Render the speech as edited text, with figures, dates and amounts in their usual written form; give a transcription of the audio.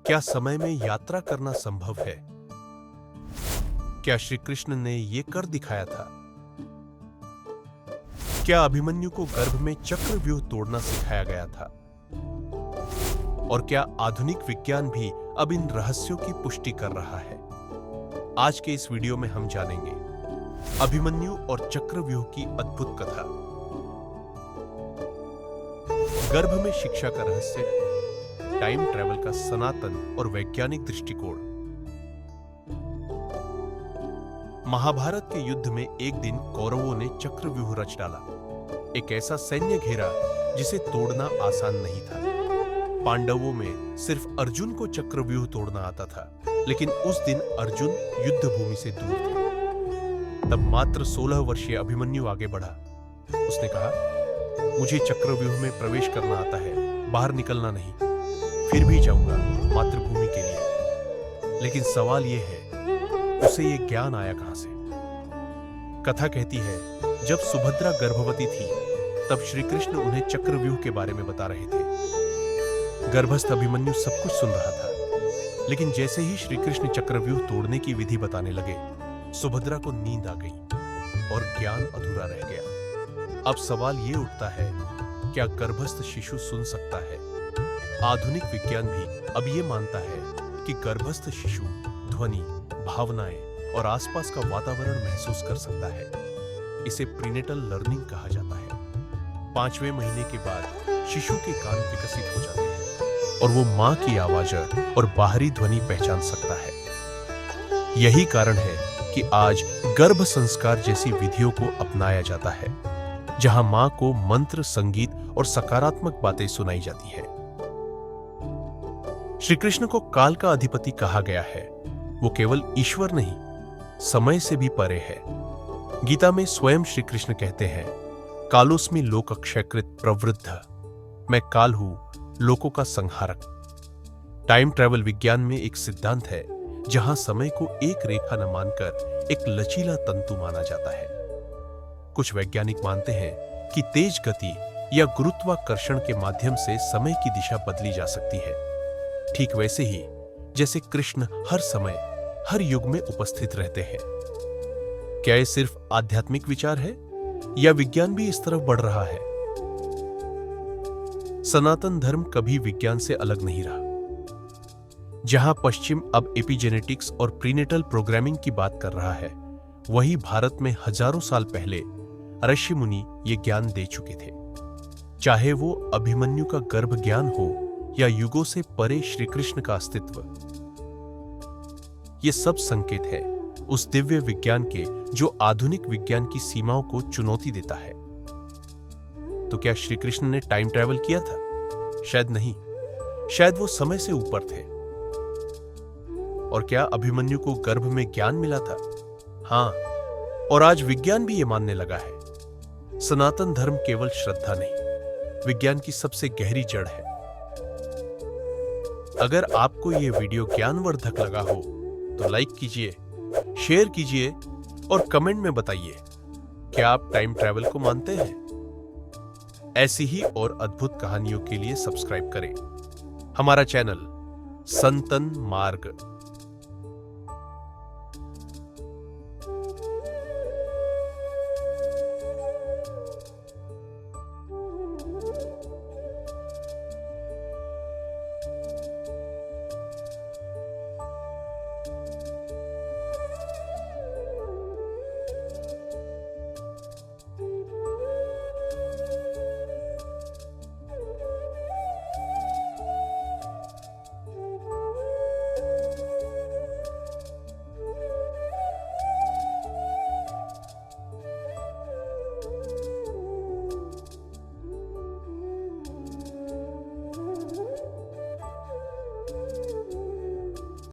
क्या समय में यात्रा करना संभव है? क्या श्री कृष्ण ने यह कर दिखाया था? क्या अभिमन्यु को गर्भ में चक्रव्यूह तोड़ना सिखाया गया था? और क्या आधुनिक विज्ञान भी अब इन रहस्यों की पुष्टि कर रहा है? आज के इस वीडियो में हम जानेंगे अभिमन्यु और चक्रव्यूह की अद्भुत कथा, गर्भ में शिक्षा का रहस्य, टाइम ट्रैवल का सनातन और वैज्ञानिक दृष्टिकोण। महाभारत के युद्ध में एक दिन कौरवों ने चक्रव्यूह रच डाला, एक ऐसा सैन्य घेरा जिसे तोड़ना आसान नहीं था। पांडवों में सिर्फ अर्जुन को चक्रव्यूह तोड़ना आता था, लेकिन उस दिन अर्जुन युद्ध भूमि से दूर थे। तब मात्र 16 वर्षीय अभिमन्यु आगे बढ़ा। उसने कहा, मुझे चक्रव्यूह में प्रवेश करना आता है, बाहर निकलना नहीं। फिर भी जाऊंगा मातृभूमि के लिए। लेकिन सवाल यह है, उसे यह ज्ञान आया कहां से? कथा कहती है, जब सुभद्रा गर्भवती थी तब श्री कृष्ण उन्हें चक्रव्यूह के बारे में बता रहे थे। गर्भस्थ अभिमन्यु सब कुछ सुन रहा था, लेकिन जैसे ही श्री कृष्ण चक्रव्यूह तोड़ने की विधि बताने लगे, सुभद्रा को नींद आ गई और ज्ञान अधूरा रह गया। अब सवाल यह उठता है, क्या गर्भस्थ शिशु सुन सकता है? आधुनिक विज्ञान भी अब यह मानता है कि गर्भस्थ शिशु ध्वनि, भावनाएं और आसपास का वातावरण महसूस कर सकता है। इसे प्रीनेटल लर्निंग कहा जाता है। 5वें महीने के बाद शिशु के कान विकसित हो जाते हैं और वो मां की आवाज और बाहरी ध्वनि पहचान सकता है। यही कारण है कि आज गर्भ संस्कार जैसी विधियों को अपनाया जाता है, जहां मां को मंत्र, संगीत और सकारात्मक बातें सुनाई जाती है। श्री कृष्ण को काल का अधिपति कहा गया है। वो केवल ईश्वर नहीं, समय से भी परे है। गीता में स्वयं श्री कृष्ण कहते हैं, कालोस्मि लोक क्षयकृत प्रवृद्ध, मैं काल हूं, लोकों का संहारक। टाइम ट्रैवल विज्ञान में एक सिद्धांत है जहां समय को एक रेखा न मानकर एक लचीला तंतु माना जाता है। कुछ वैज्ञानिक मानते हैं कि तेज गति या गुरुत्वाकर्षण के माध्यम से समय की दिशा बदली जा सकती है, ठीक वैसे ही जैसे कृष्ण हर समय, हर युग में उपस्थित रहते हैं। क्या यह सिर्फ आध्यात्मिक विचार है या विज्ञान भी इस तरफ बढ़ रहा है? सनातन धर्म कभी विज्ञान से अलग नहीं रहा। जहां पश्चिम अब एपिजेनेटिक्स और प्रीनेटल प्रोग्रामिंग की बात कर रहा है, वहीं भारत में हजारों साल पहले ऋषि मुनि ये ज्ञान दे चुके थे। चाहे वो अभिमन्यु का गर्भ ज्ञान हो या युगों से परे श्री कृष्ण का अस्तित्व, ये सब संकेत है उस दिव्य विज्ञान के जो आधुनिक विज्ञान की सीमाओं को चुनौती देता है। तो क्या श्री कृष्ण ने टाइम ट्रैवल किया था? शायद नहीं, शायद वो समय से ऊपर थे। और क्या अभिमन्यु को गर्भ में ज्ञान मिला था? हां, और आज विज्ञान भी ये मानने लगा है। सनातन धर्म केवल श्रद्धा नहीं, विज्ञान की सबसे गहरी जड़ है। अगर आपको यह वीडियो ज्ञानवर्धक लगा हो तो लाइक कीजिए, शेयर कीजिए और कमेंट में बताइए, क्या आप टाइम ट्रैवल को मानते हैं? ऐसी ही और अद्भुत कहानियों के लिए सब्सक्राइब करें हमारा चैनल संतन मार्ग।